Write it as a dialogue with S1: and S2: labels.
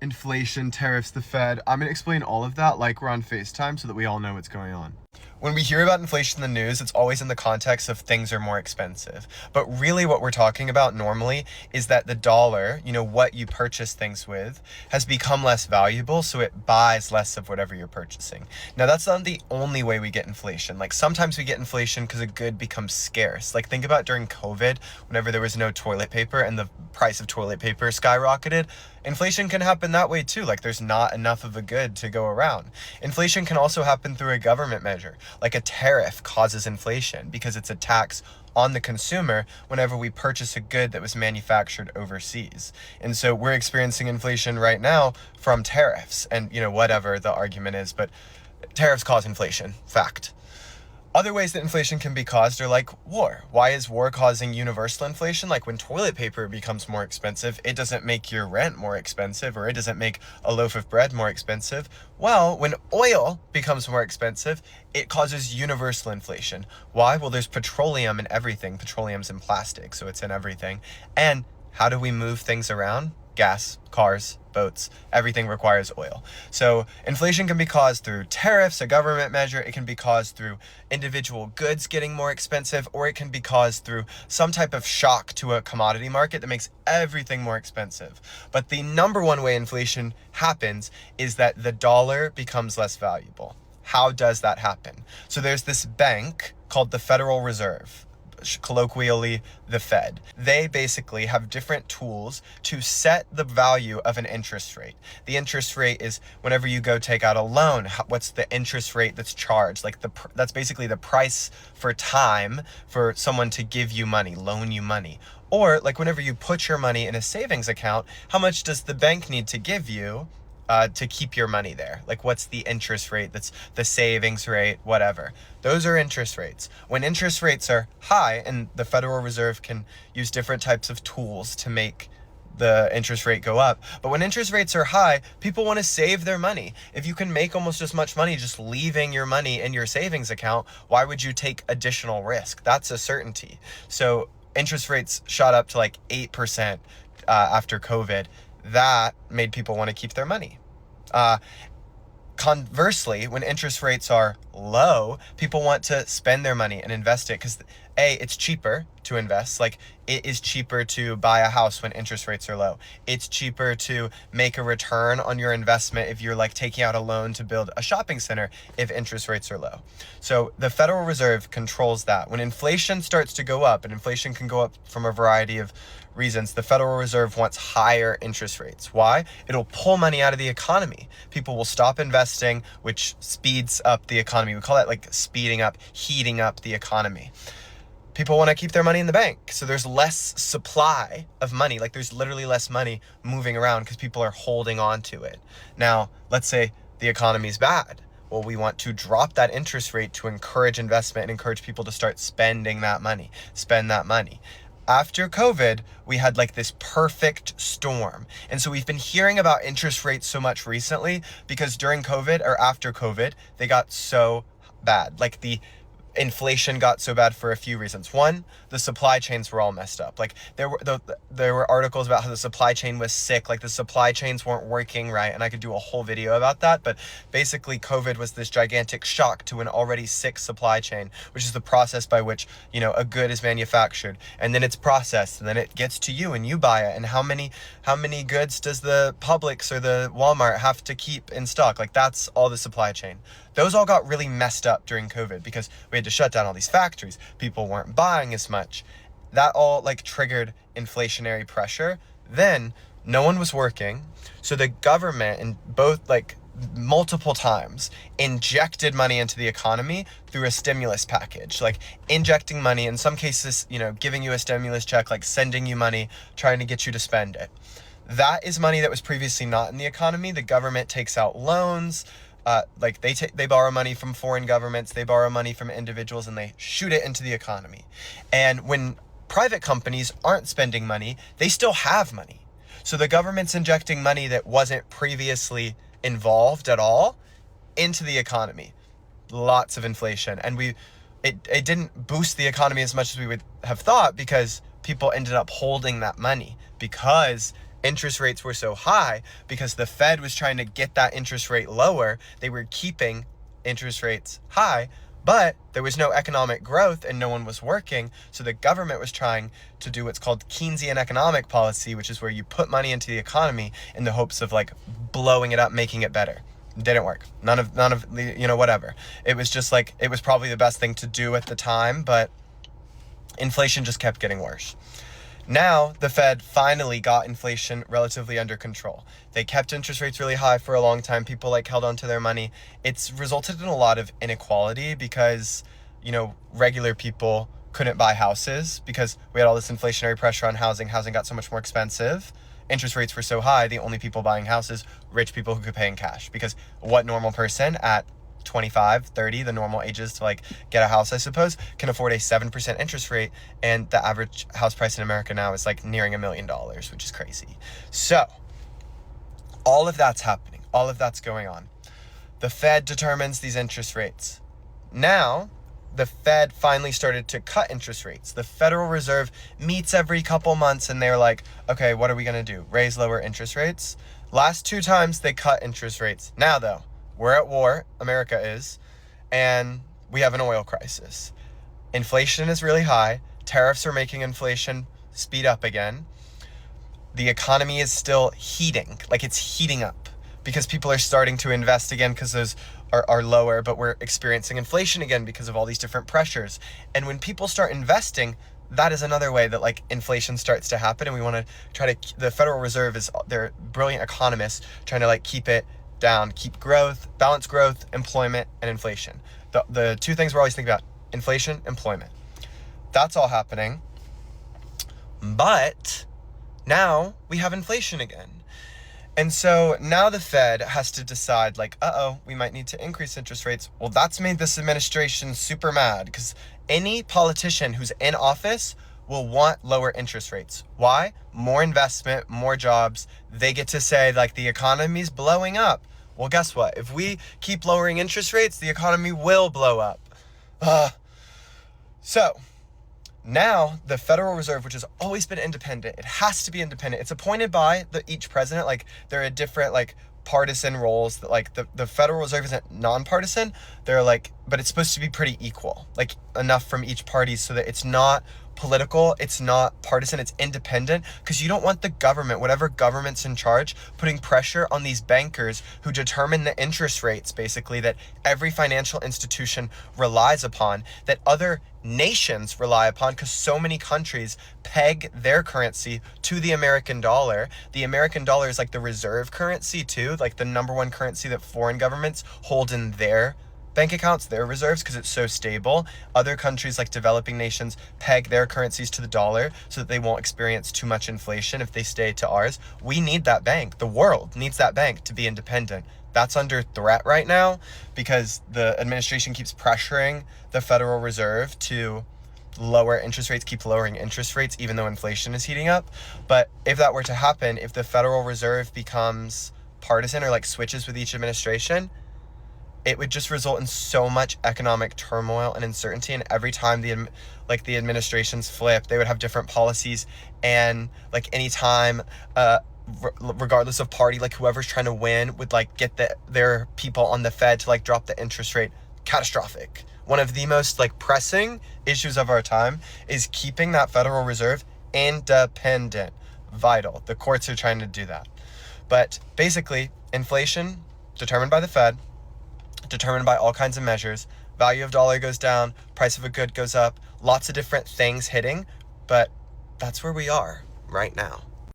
S1: Inflation, tariffs, the Fed. I'm going to explain all of that like we're on FaceTime so that we all know what's going on. When we hear about inflation in the news, it's always in the context of things are more expensive. But really what we're talking about normally is that the dollar, what you purchase things with, has become less valuable, so it buys less of whatever you're purchasing. Now, that's not the only way we get inflation. Like, sometimes we get inflation because a good becomes scarce. Like, think about during COVID, whenever there was no toilet paper and the price of toilet paper skyrocketed. Inflation can happen that way too. Like, there's not enough of a good to go around. Inflation can also happen through a government measure. Like, a tariff causes inflation because it's a tax on the consumer whenever we purchase a good that was manufactured overseas. And so we're experiencing inflation right now from tariffs and, whatever the argument is, but tariffs cause inflation, fact. Other ways that inflation can be caused are like war. Why is war causing universal inflation? Like, when toilet paper becomes more expensive, it doesn't make your rent more expensive, or it doesn't make a loaf of bread more expensive. Well, when oil becomes more expensive, it causes universal inflation. Why? Well, there's petroleum in everything. Petroleum's in plastic, so it's in everything. And how do we move things around? Gas, cars, boats, everything requires oil. So inflation can be caused through tariffs, a government measure. It can be caused through individual goods getting more expensive, or it can be caused through some type of shock to a commodity market that makes everything more expensive. But the number one way inflation happens is that the dollar becomes less valuable. How does that happen? So there's this bank called the Federal Reserve, colloquially the Fed. They basically have different tools to set the value of an interest rate. The interest rate is whenever you go take out a loan, what's the interest rate that's charged? Like, that's basically the price for time for someone to give you money, loan you money. Or like whenever you put your money in a savings account, how much does the bank need to give you to keep your money there? Like, what's the interest rate? That's the savings rate, whatever. Those are interest rates. When interest rates are high, and the Federal Reserve can use different types of tools to make the interest rate go up. But when interest rates are high, people want to save their money. If you can make almost as much money just leaving your money in your savings account, why would you take additional risk? That's a certainty. So interest rates shot up to like 8% after COVID. That made people want to keep their money. Conversely, when interest rates are low, people want to spend their money and invest it because it's cheaper to invest. Like, it is cheaper to buy a house when interest rates are low. It's cheaper to make a return on your investment if you're like taking out a loan to build a shopping center if interest rates are low. So the Federal Reserve controls that. When inflation starts to go up, and inflation can go up from a variety of reasons, the Federal Reserve wants higher interest rates. Why? It'll pull money out of the economy. People will stop investing, which speeds up the economy. We call that like speeding up, heating up the economy. People want to keep their money in the bank, so there's less supply of money. Like, there's literally less money moving around because people are holding on to it. Now, let's say the economy's bad. Well, we want to drop that interest rate to encourage investment and encourage people to start spending that money, spend that money. After COVID, we had like this perfect storm. And so we've been hearing about interest rates so much recently because during COVID, or after COVID, they got so bad. Like, the inflation got so bad for a few reasons. One, the supply chains were all messed up. Like, there were articles about how the supply chain was sick, like the supply chains weren't working right, and I could do a whole video about that. But basically, COVID was this gigantic shock to an already sick supply chain, which is the process by which, a good is manufactured, and then it's processed, and then it gets to you and you buy it. And how many goods does the Publix or the Walmart have to keep in stock? Like, that's all the supply chain. Those all got really messed up during COVID because we had to shut down all these factories. People weren't buying as much. That all like triggered inflationary pressure. Then no one was working. So the government, and both like multiple times, injected money into the economy through a stimulus package, like injecting money, in some cases, giving you a stimulus check, like sending you money, trying to get you to spend it. That is money that was previously not in the economy. The government takes out loans. Like they borrow money from foreign governments, they borrow money from individuals, and they shoot it into the economy. And when private companies aren't spending money, they still have money. So the government's injecting money that wasn't previously involved at all into the economy. Lots of inflation. And it didn't boost the economy as much as we would have thought because people ended up holding that money because interest rates were so high because the Fed was trying to get that interest rate lower. They were keeping interest rates high, but there was no economic growth and no one was working. So the government was trying to do what's called Keynesian economic policy, which is where you put money into the economy in the hopes of like blowing it up, making it better. Didn't work. None of the, whatever. It was just like, it was probably the best thing to do at the time, but inflation just kept getting worse. Now, the Fed finally got inflation relatively under control. They kept interest rates really high for a long time. People held on to their money. It's resulted in a lot of inequality because, regular people couldn't buy houses because we had all this inflationary pressure on housing. Housing got so much more expensive. Interest rates were so high, the only people buying houses, rich people who could pay in cash. Because what normal person at 25, 30, the normal ages to get a house, I suppose, can afford a 7% interest rate, and the average house price in America now is nearing $1 million, which is crazy. So all of that's happening. All of that's going on. The Fed determines these interest rates. Now, the Fed finally started to cut interest rates. The Federal Reserve meets every couple months and they're like, okay, what are we going to do? Raise lower interest rates? Last 2 times they cut interest rates. Now though, we're at war, America is, and we have an oil crisis. Inflation is really high. Tariffs are making inflation speed up again. The economy is still heating, it's heating up because people are starting to invest again because those are lower, but we're experiencing inflation again because of all these different pressures. And when people start investing, that is another way that inflation starts to happen. And we want to try to, the Federal Reserve they're brilliant economists trying to keep it down, keep growth, balance growth, employment, and inflation. The 2 things we're always thinking about, inflation, employment. That's all happening. But now we have inflation again. And so now the Fed has to decide we might need to increase interest rates. Well, that's made this administration super mad because any politician who's in office will want lower interest rates. Why? More investment, more jobs. They get to say the economy's blowing up. Well, guess what? If we keep lowering interest rates, the economy will blow up. So now the Federal Reserve, which has always been independent, it has to be independent. It's appointed by each president. There are different partisan roles that the Federal Reserve isn't nonpartisan. They're but it's supposed to be pretty equal, enough from each party so that it's not political, it's not partisan, it's independent, because you don't want the government, whatever government's in charge, putting pressure on these bankers who determine the interest rates, basically, that every financial institution relies upon, that other nations rely upon, because so many countries peg their currency to the American dollar. The American dollar is the reserve currency too, the number one currency that foreign governments hold in their bank accounts, their reserves, because it's so stable. Other countries, developing nations, peg their currencies to the dollar so that they won't experience too much inflation if they stay to ours. We need that bank. The world needs that bank to be independent. That's under threat right now because the administration keeps pressuring the Federal Reserve to lower interest rates, keep lowering interest rates, even though inflation is heating up. But if that were to happen, if the Federal Reserve becomes partisan or switches with each administration, it would just result in so much economic turmoil and uncertainty. And every time the administrations flip, they would have different policies. And anytime, regardless of party, whoever's trying to win would get their people on the Fed to drop the interest rate. Catastrophic. One of the most pressing issues of our time is keeping that Federal Reserve independent. Vital. The courts are trying to do that. But basically, inflation determined by the Fed, determined by all kinds of measures. Value of dollar goes down, price of a good goes up, lots of different things hitting, but that's where we are right now.